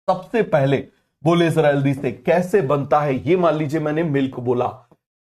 सबसे पहले बोले जरा जल्दी से कैसे बनता है। ये मान लीजिए मैंने मिल्क बोला,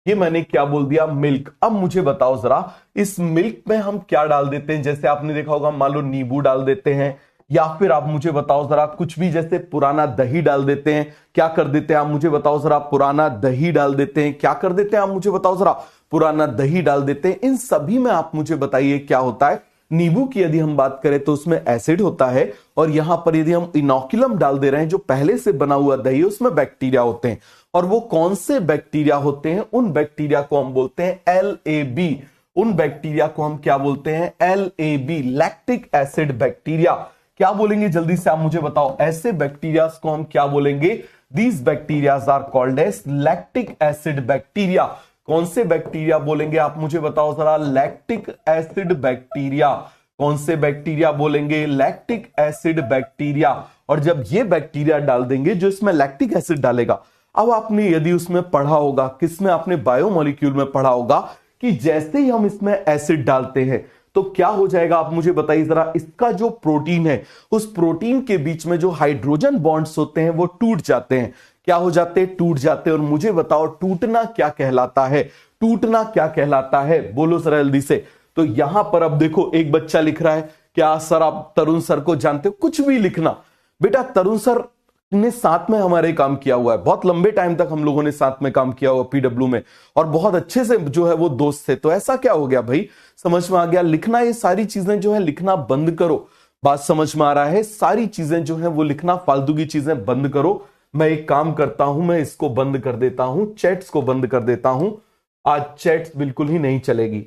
ये मैंने क्या बोल दिया, मिल्क। अब मुझे बताओ जरा इस मिल्क में हम क्या डाल देते हैं। जैसे आपने देखा होगा, मान लो नींबू डाल देते हैं, या फिर आप मुझे बताओ जरा कुछ भी, जैसे पुराना दही डाल देते हैं। क्या कर देते हैं आप मुझे बताओ जरा, पुराना दही डाल देते हैं। क्या कर देते हैं आप मुझे बताओ जरा, पुराना दही डाल देते हैं। इन सभी में आप मुझे बताइए क्या होता है। नींबू की यदि हम बात करें तो उसमें एसिड होता है, और यहां पर यदि हम इनोकुलम डाल दे रहे हैं, जो पहले से बना हुआ दही, उसमें बैक्टीरिया होते हैं। और वो कौन से बैक्टीरिया होते हैं, उन बैक्टीरिया को हम बोलते हैं LAB। उन बैक्टीरिया को हम क्या बोलते हैं, LAB, लैक्टिक एसिड बैक्टीरिया। क्या बोलेंगे जल्दी से आप मुझे बताओ, ऐसे बैक्टीरिया को हम क्या बोलेंगे, these bacterias are called as lactic acid bacteria. कौन से बैक्टीरिया बोलेंगे आप मुझे बताओ जरा, लैक्टिक एसिड बैक्टीरिया। कौन से बैक्टीरिया बोलेंगे, लैक्टिक एसिड बैक्टीरिया। और जब ये बैक्टीरिया डाल देंगे, जो इसमें लैक्टिक एसिड डालेगा, अब आपने यदि उसमें पढ़ा होगा, किसमें, आपने बायोमोलिक्यूल में पढ़ा होगा कि जैसे ही हम इसमें एसिड डालते हैं तो क्या हो जाएगा आप मुझे बताइए जरा, इसका जो प्रोटीन है, उस प्रोटीन के बीच में जो हाइड्रोजन बॉन्ड्स होते हैं वो टूट जाते हैं। क्या हो जाते हैं, टूट जाते हैं। और मुझे बताओ टूटना क्या कहलाता है, टूटना क्या कहलाता है, बोलो जरा जल्दी से। तो यहां पर अब देखो एक बच्चा लिख रहा है, क्या सर आप तरुण सर को जानते हो, कुछ भी लिखना बेटा। तरुण सर ने साथ में हमारे काम किया हुआ है, बहुत लंबे टाइम तक हम लोगों ने साथ में काम किया हुआ PW में, और बहुत अच्छे से जो है वो दोस्त थे। तो ऐसा क्या हो गया भाई, समझ में आ गया। लिखना, ये सारी चीजें जो है लिखना बंद करो। बात समझ में आ रहा है, सारी चीजें जो है वो लिखना, फालतू की चीजें बंद करो। मैं एक काम करता हूं, मैं इसको बंद कर देता हूं, चैट्स को बंद कर देता हूं। आज चैट्स बिल्कुल ही नहीं चलेगी,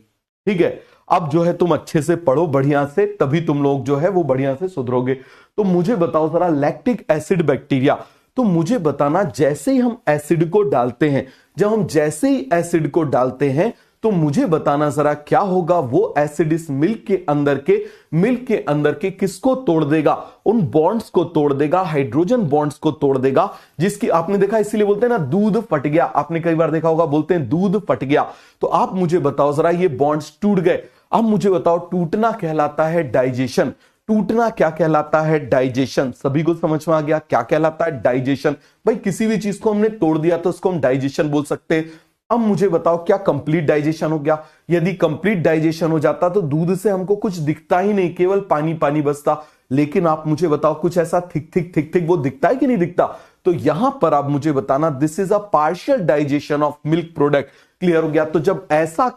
ठीक है। अब जो है तुम अच्छे से पढ़ो बढ़िया से, तभी तुम लोग जो है वो बढ़िया से सुधरोगे। तो मुझे बताओ जरा, लैक्टिक एसिड बैक्टीरिया। तो मुझे बताना, जैसे ही हम एसिड को डालते हैं, जब हम जैसे ही एसिड को डालते हैं, तो मुझे बताना जरा क्या होगा, वो एसिड इस मिल्क के अंदर के किसको तोड़ देगा, उन बॉन्ड्स को तोड़ देगा, हाइड्रोजन बॉन्ड्स को तोड़ देगा, जिसकी आपने देखा, इसीलिए बोलते हैं ना दूध फट गया। आपने कई बार देखा होगा, बोलते हैं दूध फट गया। तो आप मुझे बताओ जरा, ये बॉन्ड्स टूट गए। अब मुझे बताओ, टूटना कहलाता है डाइजेशन। टूटना क्या कहलाता है, डाइजेशन। सभी को समझ में आ गया क्या कहलाता है, डाइजेशन। भाई किसी भी चीज को हमने तोड़ दिया तो उसको हम डाइजेशन बोल सकते हैं। अब मुझे बताओ, क्या कंप्लीट डाइजेशन हो गया। यदि कंप्लीट डाइजेशन हो जाता तो दूध से हमको कुछ दिखता ही नहीं, केवल पानी पानी बचता। लेकिन आप मुझे बताओ, कुछ ऐसा थिक थिक वो दिखता है कि नहीं दिखता। तो यहां पर आप मुझे बताना, this is a partial digestion of milk product. Clear हो गया। तो जब ऐसा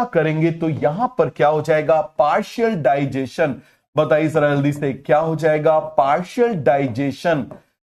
करेंगे तो यहां पर क्या हो जाएगा, पार्शियल डाइजेशन। बताइए जरा जल्दी से, क्या हो जाएगा, पार्शियल डाइजेशन।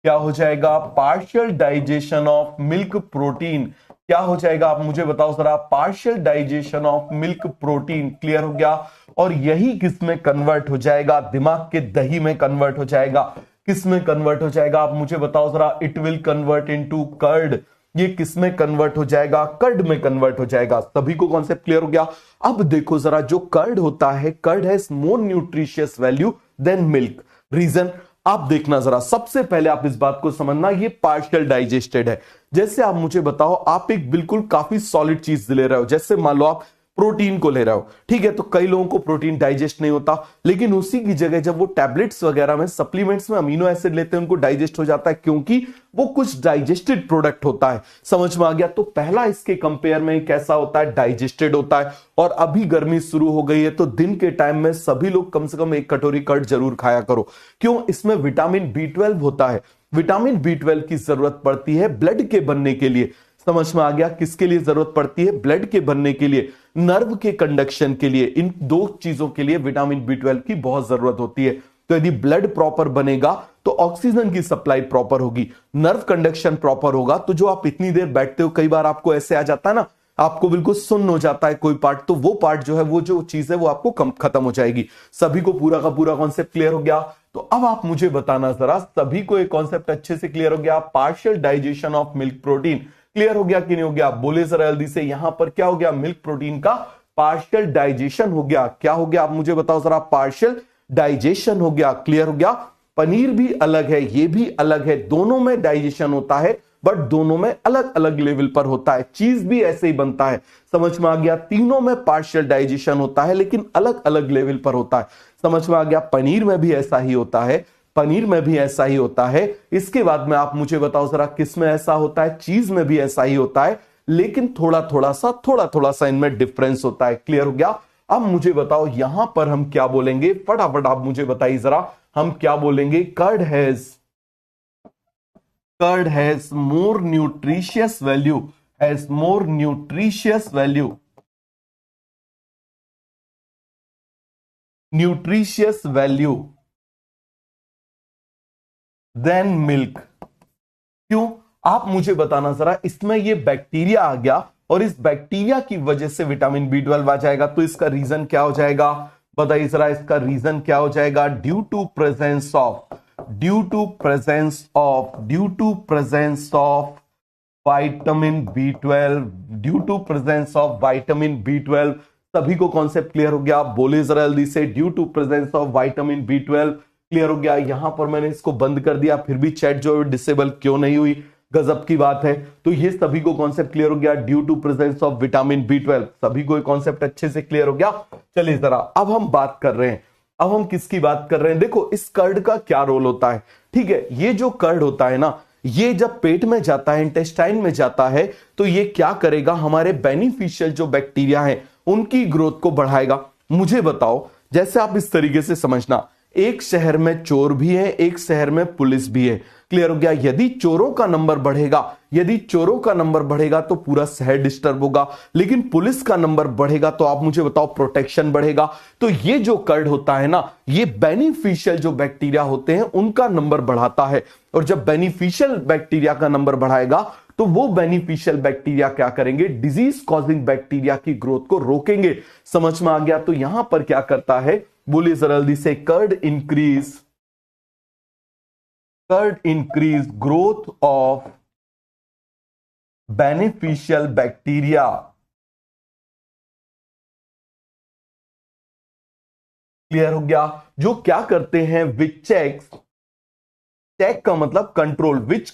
क्या हो जाएगा, partial digestion of milk protein. क्या हो जाएगा आप मुझे बताओ जरा, partial digestion of milk protein. Clear हो गया। और यही किस में कन्वर्ट हो जाएगा, दिमाग के दही में कन्वर्ट हो जाएगा। किस में कन्वर्ट हो जाएगा आप मुझे बताओ जरा, it will convert into curd. ये किस में कन्वर्ट हो जाएगा, कर्ड में कन्वर्ट हो जाएगा। सभी को कॉन्सेप्ट क्लियर हो गया। अब देखो जरा, जो कर्ड होता है, curd has more nutritious value than milk. Reason आप देखना जरा, सबसे पहले आप इस बात को समझना, ये पार्शियल डाइजेस्टेड है। जैसे आप मुझे बताओ, आप एक बिल्कुल काफी सॉलिड चीज ले रहे हो, जैसे मान लो आप प्रोटीन को ले रहे हो, ठीक है। तो कई लोगों को प्रोटीन डाइजेस्ट नहीं होता, लेकिन उसी की जगह जब वो टैबलेट्स वगैरह में, सप्लीमेंट्स में अमीनो एसिड लेते हैं, उनको डाइजेस्ट हो जाता है, क्योंकि वो कुछ डाइजेस्टेड प्रोडक्ट होता है। समझ में आ गया। तो पहला इसके कंपेयर में कैसा होता है, डाइजेस्टेड होता है। और अभी गर्मी शुरू हो गई है, तो दिन के टाइम में सभी लोग कम से कम एक कटोरी कर्ड जरूर खाया करो। क्यों, इसमें विटामिन B12 होता है। विटामिन B12 की जरूरत पड़ती है ब्लड के बनने के लिए। समझ में आ गया। किसके लिए जरूरत पड़ती है, ब्लड के बनने के लिए, नर्व के कंडक्शन के लिए। इन दो चीजों के लिए विटामिन B12 की बहुत जरूरत होती है। तो यदि ब्लड प्रॉपर बनेगा तो ऑक्सीजन की सप्लाई प्रॉपर होगी, नर्व कंडक्शन प्रॉपर होगा। तो जो आप इतनी देर बैठते हो, कई बार आपको ऐसे आ जाता है ना, आपको बिल्कुल सुन्न हो जाता है कोई पार्ट, तो वो पार्ट जो है, वो जो चीज है, वो आपको खत्म हो जाएगी। सभी को पूरा का पूरा कॉन्सेप्ट क्लियर हो गया। तो अब आप मुझे बताना जरा, सभी को एक कॉन्सेप्ट अच्छे से क्लियर हो गया, partial digestion of milk protein. Clear हो गया कि नहीं हो गया, बोले जरा जल्दी से। यहां पर क्या हो गया, मिल्क प्रोटीन का पार्शियल डाइजेशन हो गया। क्या हो गया आप मुझे बताओ जरा, पार्शियल डाइजेशन हो गया। क्लियर हो गया। पनीर भी अलग है, ये भी अलग है, दोनों में डाइजेशन होता है, बट दोनों में अलग अलग लेवल पर होता है। चीज भी ऐसे ही बनता है, समझ में आ गया। तीनों में पार्शियल डाइजेशन होता है, लेकिन अलग अलग लेवल पर होता है। समझ में आ गया। पनीर में भी ऐसा ही होता है, पनीर में भी ऐसा ही होता है। इसके बाद में आप मुझे बताओ जरा किस में ऐसा होता है, चीज में भी ऐसा ही होता है, लेकिन थोड़ा थोड़ा सा इनमें डिफरेंस होता है। क्लियर हो गया? अब मुझे बताओ यहां पर हम क्या बोलेंगे, फटाफट आप मुझे बताइए जरा, हम क्या बोलेंगे? Curd has more nutritious value, has more nutritious value, nutritious value than milk. क्यों? आप मुझे बताना जरा, इसमें ये बैक्टीरिया आ गया और इस बैक्टीरिया की वजह से विटामिन B12 आ जाएगा, तो इसका रीजन क्या हो जाएगा? बताइए जरा, इसका रीजन क्या हो जाएगा? Due to presence of vitamin B12, due to presence of vitamin B12। सभी को कॉन्सेप्ट क्लियर हो गया? बोले जरा जल्दी से, due to presence of vitamin B12। Clear हो गया? यहां पर मैंने इसको बंद कर दिया, फिर भी चैट जो है डिसेबल क्यों नहीं हुई, गजब की बात है। तो ये सभी को कॉन्सेप्ट क्लियर हो गया, due to presence of vitamin B12। सभी को कॉन्सेप्ट अच्छे से क्लियर हो गया? चलिए जरा, अब हम बात कर रहे हैं, अब हम किसकी बात कर रहे हैं? देखो इस कर्ड का क्या रोल होता है। ठीक है, ये जो कर्ड होता है ना, ये जब पेट में जाता है, इंटेस्टाइन में जाता है, तो ये क्या करेगा? हमारे बेनिफिशियल जो बैक्टीरिया है उनकी ग्रोथ को बढ़ाएगा। मुझे बताओ, जैसे आप इस तरीके से समझना, एक शहर में चोर भी है, एक शहर में पुलिस भी है। क्लियर हो गया? यदि चोरों का नंबर बढ़ेगा तो पूरा शहर डिस्टर्ब होगा, लेकिन पुलिस का नंबर बढ़ेगा तो आप मुझे बताओ प्रोटेक्शन बढ़ेगा। तो ये जो कर्ड होता है ना, ये बेनिफिशियल जो बैक्टीरिया होते हैं उनका नंबर बढ़ाता है, और जब बेनिफिशियल बैक्टीरिया का नंबर बढ़ाएगा तो वो बेनिफिशियल बैक्टीरिया क्या करेंगे? डिजीज कॉजिंग बैक्टीरिया की ग्रोथ को रोकेंगे। समझ में आ गया? तो यहां पर क्या करता है, बोलिए जरा जल्दी से, curd increase growth of beneficial bacteria. Clear हो गया? जो क्या करते हैं, विच चेक का मतलब कंट्रोल, विच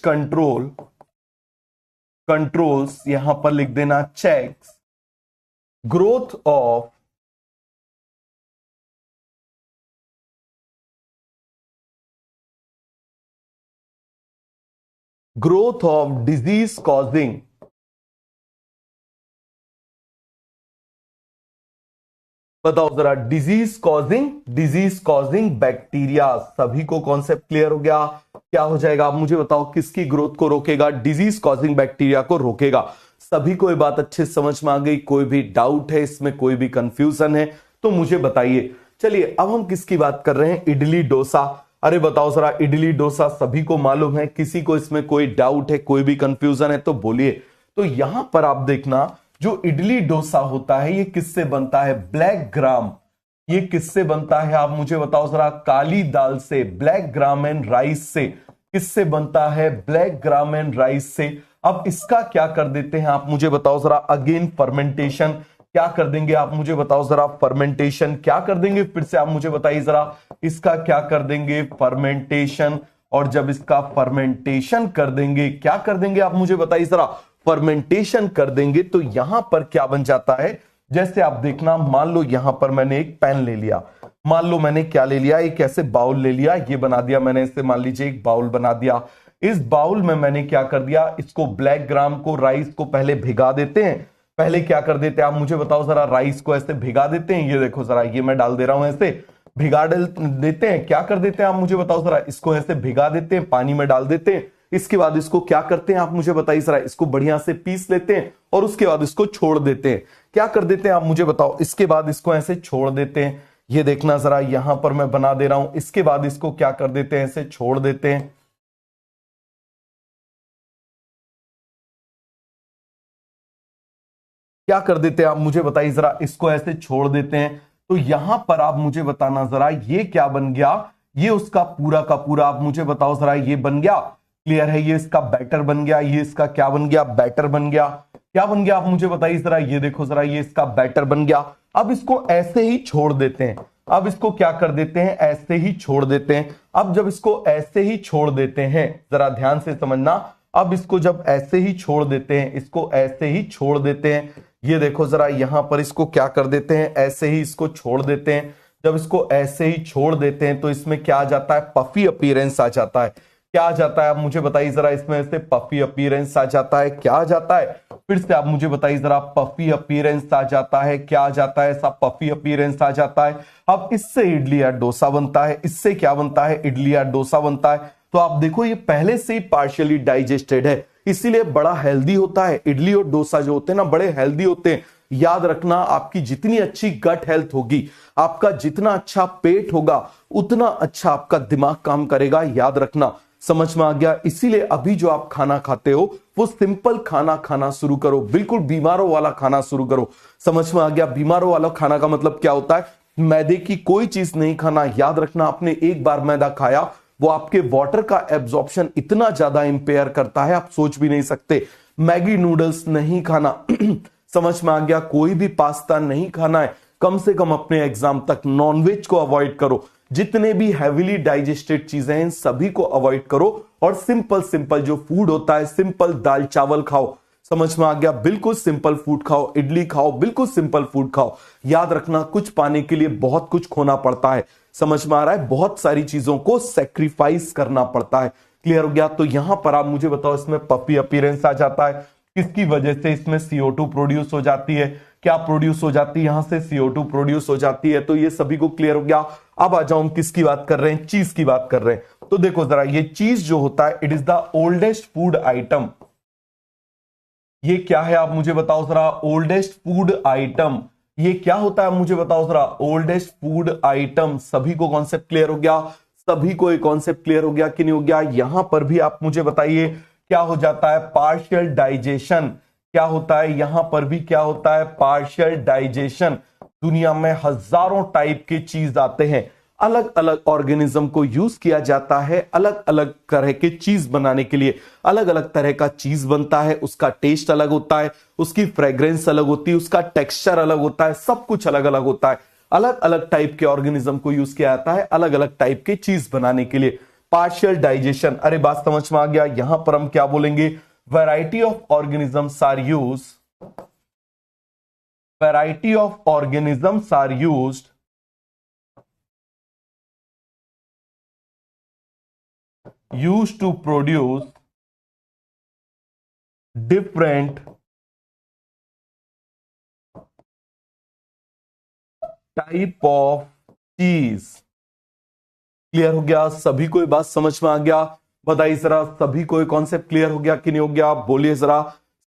कंट्रोल्स, यहां पर लिख देना checks growth of disease causing, बताओ जरा, डिजीज कॉजिंग बैक्टीरिया। सभी को कॉन्सेप्ट क्लियर हो गया? क्या हो जाएगा? आप मुझे बताओ, किसकी ग्रोथ को रोकेगा? डिजीज कॉजिंग बैक्टीरिया को रोकेगा। सभी को ये बात अच्छे से समझ में आ गई? कोई भी डाउट है इसमें, कोई भी कंफ्यूजन है तो मुझे बताइए। चलिए अब हम किसकी बात कर रहे हैं? इडली डोसा। अरे बताओ जरा, इडली डोसा सभी को मालूम है, किसी को इसमें कोई डाउट है, कोई भी कंफ्यूजन है तो बोलिए। तो यहां पर आप देखना, जो इडली डोसा होता है ये किससे बनता है? Black gram. ये किससे बनता है? आप मुझे बताओ जरा, काली दाल से, ब्लैक ग्राम एंड राइस से। किससे बनता है? ब्लैक ग्राम एंड राइस से। अब इसका क्या कर देते हैं आप मुझे बताओ जरा, अगेन फर्मेंटेशन। क्या कर देंगे आप मुझे बताओ जरा? फर्मेंटेशन। क्या कर देंगे फिर से आप मुझे बताइए जरा? इसका क्या कर देंगे? फर्मेंटेशन। और जब इसका फर्मेंटेशन कर देंगे, क्या कर देंगे आप मुझे बताइए जरा? फर्मेंटेशन कर देंगे तो यहां पर क्या बन जाता है? जैसे आप देखना, मान लो यहां पर मैंने एक पैन ले लिया, मान लो मैंने क्या ले लिया, एक ऐसे बाउल ले लिया, ये बना दिया मैंने, इसे मान लीजिए एक बाउल बना दिया। इस बाउल में मैंने क्या कर दिया, इसको ब्लैक ग्राम को, राइस को पहले भिगा देते हैं। पहले क्या कर देते हैं आप मुझे बताओ जरा? राइस को ऐसे भिगा देते हैं। ये देखो जरा, ये मैं डाल दे रहा हूं, ऐसे भिगा देते हैं। क्या कर देते हैं आप मुझे बताओ जरा? इसको ऐसे भिगा देते हैं, पानी में डाल देते हैं। इसके बाद इसको क्या करते हैं आप मुझे बताइए जरा? इसको बढ़िया से पीस लेते हैं और उसके बाद इसको छोड़ देते हैं। क्या कर देते हैं आप मुझे बताओ? इसके बाद इसको ऐसे छोड़ देते हैं। ये देखना जरा, यहां पर मैं बना दे रहा हूं। इसके बाद इसको क्या कर देते हैं? ऐसे छोड़ देते हैं। क्या कर देते हैं आप मुझे बताइए जरा? इसको ऐसे छोड़ देते हैं। तो यहां पर आप मुझे बताना जरा, ये क्या बन गया? ये उसका पूरा का पूरा आप मुझे बताओ जरा, ये बन गया। क्लियर है? ये इसका बैटर बन गया। ये इसका क्या बन गया? बैटर बन गया। क्या बन गया आप मुझे बताइए जरा? ये देखो जरा, ये इसका बैटर बन गया। अब इसको ऐसे ही छोड़ देते हैं। अब इसको क्या कर देते हैं? ऐसे ही छोड़ देते हैं। अब जब इसको ऐसे ही छोड़ देते हैं, जरा ध्यान से समझना, अब इसको जब ऐसे ही छोड़ देते हैं, इसको ऐसे ही छोड़ देते हैं, ये देखो जरा, यहां पर इसको क्या कर देते हैं? ऐसे ही इसको छोड़ देते हैं। जब इसको ऐसे ही छोड़ देते हैं तो इसमें क्या आ जाता है, पफी अपीयरेंस आ जाता है। क्या आ जाता है आप मुझे बताइए जरा, इसमें से पफी अपीयरेंस आ जाता है। क्या आ जाता है, फिर से आप मुझे बताइए जरा, पफी अपीयरेंस आ जाता है। क्या आ जाता है, ऐसा पफी अपीयरेंस आ जाता है। अब इससे इडली या डोसा बनता है, इससे क्या बनता है, इडली या डोसा बनता है। तो आप देखो ये पहले से ही पार्शियली डाइजेस्टेड है, इसीलिए बड़ा हेल्दी होता है। इडली और डोसा जो होते हैं ना, बड़े हेल्दी होते हैं। याद रखना, आपकी जितनी अच्छी गट हेल्थ होगी, आपका जितना अच्छा पेट होगा, उतना अच्छा आपका दिमाग काम करेगा। याद रखना, समझ में आ गया। इसीलिए अभी जो आप खाना खाते हो वो सिंपल खाना खाना शुरू करो, बिल्कुल बीमारों वाला खाना शुरू करो। समझ में आ गया। बीमारों वाला खाना का मतलब क्या होता है, मैदे की कोई चीज नहीं खाना। याद रखना, आपने एक बार मैदा खाया, वो आपके वाटर का एब्जॉर्प्शन इतना ज्यादा इंपेयर करता है, आप सोच भी नहीं सकते। मैगी नूडल्स नहीं खाना समझ में आ गया। कोई भी पास्ता नहीं खाना है, कम से कम अपने एग्जाम तक। नॉनवेज को अवॉइड करो, जितने भी हैविली डाइजेस्टेड चीजें हैं सभी को अवॉइड करो, और सिंपल सिंपल जो फूड होता है, सिंपल दाल चावल खाओ। समझ में आ गया, बिल्कुल सिंपल फूड खाओ, इडली खाओ, बिल्कुल सिंपल फूड खाओ। याद रखना, कुछ पाने के लिए बहुत कुछ खोना पड़ता है। समझ में आ रहा है, बहुत सारी चीजों को सेक्रीफाइस करना पड़ता है। क्लियर हो गया। तो यहां पर आप मुझे बताओ, इसमें पफी अपीयरेंस आ जाता है, किसकी वजह से, इसमें CO2 प्रोड्यूस हो जाती है। क्या प्रोड्यूस हो जाती है, यहां से CO2 प्रोड्यूस हो जाती है। तो ये सभी को क्लियर हो गया। अब आ जाओ, हम किसकी बात कर रहे हैं, चीज की बात कर रहे हैं। तो देखो जरा, ये चीज जो होता है, it is the oldest food item. ये क्या है आप मुझे बताओ जरा, ओल्डेस्ट फूड आइटम। ये क्या होता है मुझे बताओ जरा, ओल्डेस्ट फूड आइटम। सभी को कॉन्सेप्ट क्लियर हो गया, सभी को एक कॉन्सेप्ट क्लियर हो गया कि नहीं हो गया। यहां पर भी आप मुझे बताइए क्या हो जाता है, पार्शियल डाइजेशन। क्या होता है यहां पर भी, क्या होता है, पार्शियल डाइजेशन। दुनिया में हजारों टाइप के चीज आते हैं, अलग अलग ऑर्गेनिज्म को यूज किया जाता है अलग अलग तरह के चीज बनाने के लिए। अलग अलग तरह का चीज बनता है, उसका टेस्ट अलग होता है, उसकी फ्रेग्रेंस अलग होती है, उसका टेक्सचर अलग होता है, सब कुछ अलग अलग होता है। अलग अलग टाइप के ऑर्गेनिज्म को यूज किया जाता है अलग अलग टाइप के चीज बनाने के लिए। पार्शियल डाइजेशन, अरे बात समझ में आ गया। यहां पर हम क्या बोलेंगे, variety of organisms are use, variety of organisms are used used to produce different type of cheese। Clear हो गया, सभी को ये बात समझ में आ गया। बताइए जरा, सभी को ये कॉन्सेप्ट क्लियर हो गया कि नहीं हो गया, बोलिए जरा।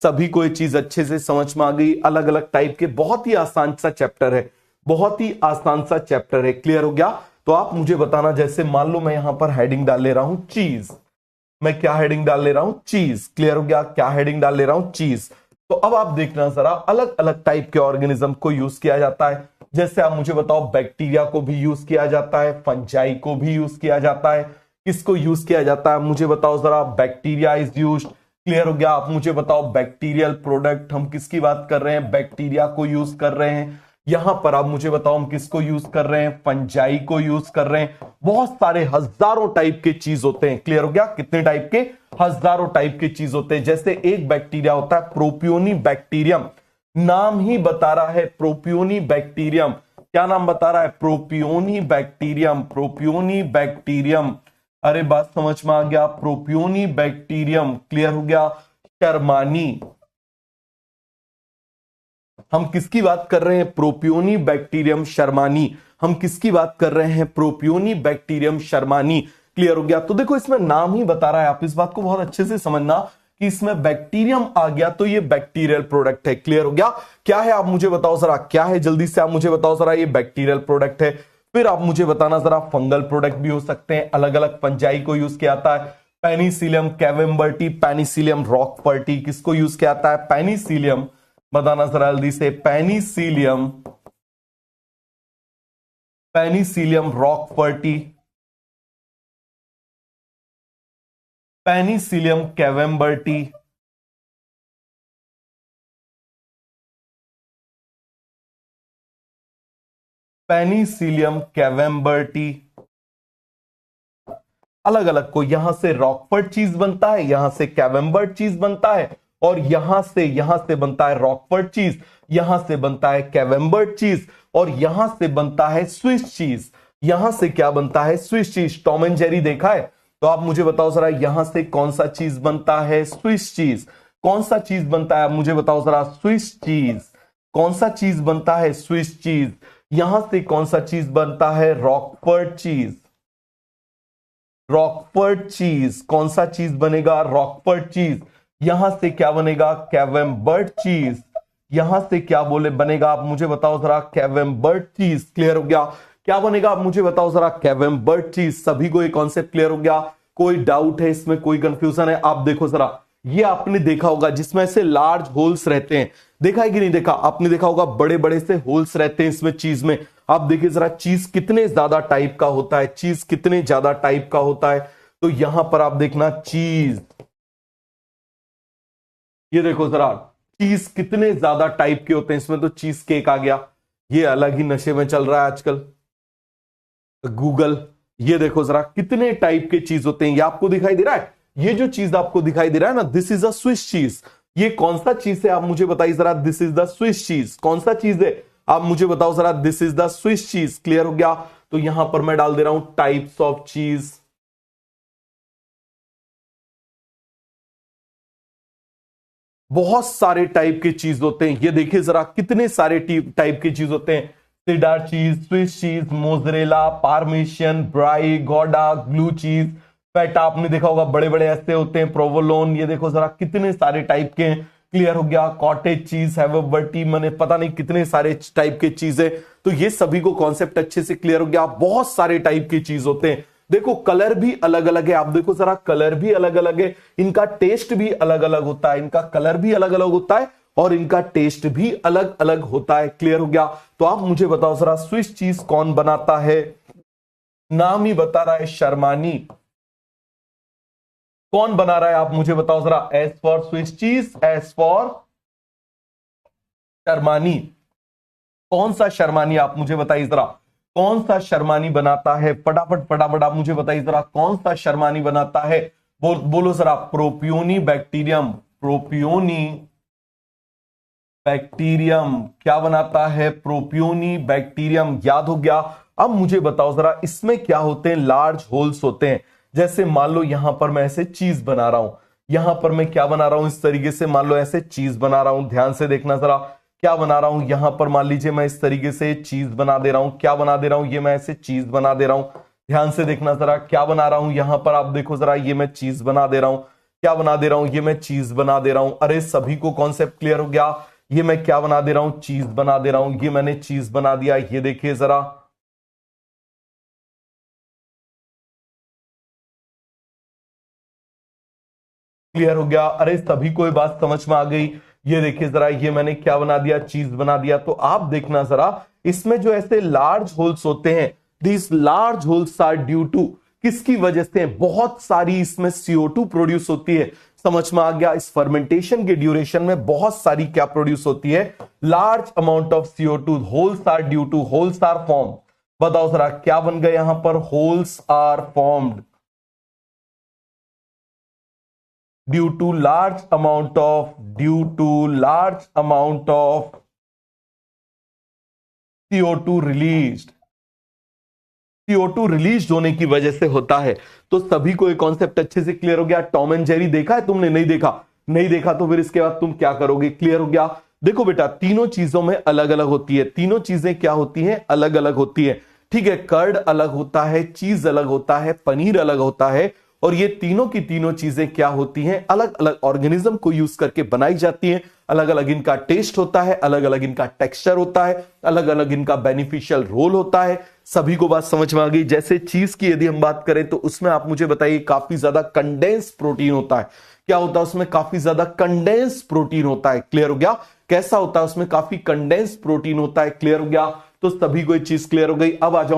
सभी को ये चीज अच्छे से समझ में आ गई। अलग अलग टाइप के, बहुत ही आसान सा चैप्टर है, बहुत ही आसान सा चैप्टर है। क्लियर हो गया। तो आप मुझे बताना, जैसे मान लो मैं यहां पर हेडिंग डाल ले रहा हूं चीज। मैं क्या हेडिंग डाल ले रहा हूं, चीज। क्लियर हो गया, क्या हेडिंग डाल ले रहा हूं, चीज। तो अब आप देखना जरा, अलग अलग टाइप के ऑर्गेनिज्म को यूज किया जाता है। जैसे आप मुझे बताओ, बैक्टीरिया को भी यूज किया जाता है, फंजाई को भी यूज किया जाता है। किसको यूज किया जाता है मुझे बताओ जरा, बैक्टीरिया इज यूज्ड। क्लियर हो गया। आप मुझे बताओ, बैक्टीरियल प्रोडक्ट, हम किसकी बात कर रहे हैं, बैक्टीरिया को यूज कर रहे हैं। यहां पर आप मुझे बताओ, हम किसको यूज कर रहे हैं, फंजाई को यूज कर रहे हैं। बहुत सारे हजारों टाइप के चीज होते हैं। क्लियर हो गया, कितने टाइप के, हजारों टाइप के चीज होते हैं। जैसे एक बैक्टीरिया होता है प्रोपियोनी बैक्टीरियम, नाम ही बता रहा है प्रोपियोनी बैक्टीरियम। क्या नाम बता रहा है, प्रोपियोनी बैक्टीरियम, प्रोपियोनी बैक्टीरियम। अरे बात समझ में आ गया, प्रोपियोनी बैक्टीरियम। क्लियर हो गया। शर्मानी, हम किसकी बात कर रहे हैं, प्रोपियोनी बैक्टीरियम शर्मानी। हम किसकी बात कर रहे हैं, प्रोपियोनी बैक्टीरियम शर्मानी। क्लियर हो गया। तो देखो, इसमें नाम ही बता रहा है, आप इस बात को बहुत अच्छे से समझना कि इसमें बैक्टीरियम आ गया तो ये बैक्टीरियल प्रोडक्ट है। क्लियर हो गया। क्या है आप मुझे बताओ जरा, क्या है, जल्दी से आप मुझे बताओ जरा। ये बैक्टीरियल प्रोडक्ट है। फिर आप मुझे बताना जरा, फंगल प्रोडक्ट भी हो सकते हैं, अलग अलग फंजाई को यूज किया जाता है। पेनिसिलियम कैवेम्बर्टी, पेनिसिलियम रॉकफर्टी, किसको यूज किया जाता है, पेनिसिलियम। बताना जरा जल्दी से, पेनिसिलियम, पेनिसिलियम रॉकफर्टी, पेनिसिलियम कैवेम्बर्टी, पेनिसिलियम कैवेम्बर्टी। अलग अलग को, यहां से रॉकफर्ट चीज बनता है, यहां से कैवेम्बर्ट चीज बनता है, और यहां से बनता है रॉकफोर्ट चीज, यहां से बनता है कैवेम्बर्ट चीज, और यहां से बनता है स्विस चीज। यहां से क्या बनता है? Swiss cheese. Tom and Jerry देखा है? तो आप मुझे बताओ जरा, यहां से कौन सा चीज बनता है? Swiss cheese. कौन सा चीज बनता है? आप मुझे बताओ जरा, स्विस चीज। कौन सा चीज बनता है? Swiss cheese. यहां से कौन सा चीज बनता है? रॉकफोर्ट चीज। रॉकफोर्ट चीज। कौन सा चीज बनेगा? रॉकफोर्ट चीज। यहां से क्या बनेगा? कैवेम्बर्ट चीज। यहां से क्या बनेगा? आप मुझे बताओ जरा, कैवेम्बर्ट चीज। क्लियर हो गया? क्या बनेगा? आप मुझे बताओ जरा, कैवेम्बर्ट चीज। सभी को ये कॉन्सेप्ट क्लियर हो गया? कोई डाउट है इसमें? कोई कंफ्यूजन है? आप देखो जरा, ये आपने देखा होगा जिसमें से लार्ज होल्स रहते हैं, देखा है कि नहीं देखा? आपने देखा होगा बड़े बड़े से होल्स रहते हैं इसमें चीज में। आप देखिए जरा, चीज कितने ज्यादा टाइप का होता है, चीज कितने ज्यादा टाइप का होता है। तो यहां पर आप देखना, चीज, ये देखो जरा, चीज कितने ज्यादा टाइप के होते हैं इसमें। तो चीज केक आ गया, ये अलग ही नशे में चल रहा है आजकल, गूगल। ये देखो जरा, कितने टाइप के चीज होते हैं, ये आपको दिखाई दे रहा है? ये जो चीज आपको दिखाई दे रहा है ना, this is a Swiss cheese. ये कौन सा चीज है? आप मुझे बताइए जरा, this is the Swiss cheese. कौन सा चीज है? आप मुझे बताओ जरा, this is the Swiss cheese. Clear हो गया? तो यहां पर मैं डाल दे रहा हूं टाइप्स ऑफ चीज। बहुत सारे टाइप के चीज होते हैं, ये देखिए जरा, कितने सारे टाइप के चीज होते हैं। चेडार चीज, स्विस चीज, मोजरेला, पार्मेशियन, ब्राई, गौडा, ग्लू चीज, फेटा। आपने देखा होगा बड़े बड़े ऐसे होते हैं, प्रोवोलोन। ये देखो जरा, कितने सारे टाइप के हैं। क्लियर हो गया? कॉटेज चीज, हैवर्बर्टी, मैंने पता नहीं कितने सारे टाइप के चीज है। तो ये सभी को कॉन्सेप्ट अच्छे से क्लियर हो गया? बहुत सारे टाइप की चीज होते हैं। देखो कलर भी अलग अलग है, आप देखो जरा, कलर भी अलग अलग है, इनका टेस्ट भी अलग अलग होता है, इनका कलर भी अलग अलग होता है और इनका टेस्ट भी अलग अलग होता है। क्लियर हो गया? तो आप मुझे बताओ जरा, स्विस चीज कौन बनाता है? नाम ही बता रहा है, शर्मानी। कौन बना रहा है? आप मुझे बताओ जरा, S for swiss cheese, S for शर्मानी। कौन सा शर्मानी? आप मुझे बताइए जरा, कौन सा शर्मानी बनाता है? फटाफट फटाफट आप मुझे बताइए जरा, कौन सा शर्मानी बनाता है? बोलो जरा, प्रोपियोनी बैक्टीरियम। प्रोपियोनी बैक्टीरियम क्या बनाता है? Propioni bacterium. याद हो गया? अब मुझे बताओ जरा, इसमें क्या होते हैं? लार्ज होल्स होते हैं। जैसे मान लो यहां पर मैं ऐसे चीज बना रहा हूं, यहां पर मैं क्या बना रहा हूं? इस तरीके से मान लो ऐसे चीज बना रहा हूं। ध्यान से देखना जरा, क्या बना रहा हूं? यहां पर मान लीजिए मैं इस तरीके से चीज बना दे रहा हूं। क्या बना दे रहा हूं? ये मैं ऐसे चीज बना दे रहा हूं। ध्यान से देखना जरा, क्या बना रहा हूं? यहां पर आप देखो जरा, ये मैं चीज बना दे रहा हूं। क्या बना दे रहा हूं? ये मैं चीज बना दे रहा हूं। अरे सभी को कॉन्सेप्ट क्लियर हो गया? ये मैं क्या बना दे रहा हूं? चीज बना दे रहा हूं। ये मैंने चीज बना दिया, ये देखिए जरा। क्लियर हो गया? अरे सभी को ये बात समझ में आ गई? ये देखिए जरा, ये मैंने क्या बना दिया? चीज बना दिया। तो आप देखना जरा, इसमें जो ऐसे लार्ज होल्स होते हैं, this large holes are due to, किसकी वजह से? बहुत सारी इसमें CO2 प्रोड्यूस होती है। समझ में आ गया? इस फर्मेंटेशन के ड्यूरेशन में बहुत सारी क्या प्रोड्यूस होती है? Large amount of CO2। Holes are due to, holes are form. बताओ जरा, क्या बन गए यहां पर? Holes are formed due to large amount of CO2 released। CO2 release होने की वजह से होता है। तो सभी को एक कॉन्सेप्ट अच्छे से क्लियर हो गया? टॉम एंड जेरी देखा है तुमने? नहीं देखा? नहीं देखा तो फिर इसके बाद तुम क्या करोगे? क्लियर हो गया? देखो बेटा, तीनों चीजों में अलग अलग होती है। तीनों चीजें क्या होती हैं? अलग अलग होती है। ठीक है? कर्ड अलग होता है, चीज अलग होता है, पनीर अलग होता है, और ये तीनों की तीनों चीजें क्या होती हैं? अलग अलग ऑर्गेनिज्म को यूज करके बनाई जाती हैं। अलग अलग इनका टेस्ट होता है, अलग अलग इनका टेक्सचर होता है, अलग अलग इनका बेनिफिशियल रोल होता है। सभी को बात समझ में आ गई? जैसे चीज की यदि हम बात करें तो उसमें आप मुझे बताइए, काफी ज्यादा कंडेंस प्रोटीन होता है। क्या होता है उसमें? काफी ज्यादा कंडेंस प्रोटीन होता है। क्लियर हो गया? कैसा होता है उसमें? काफी कंडेंस प्रोटीन होता है। क्लियर हो गया? तो सभी को ये चीज क्लियर हो गई? अब आ जाओ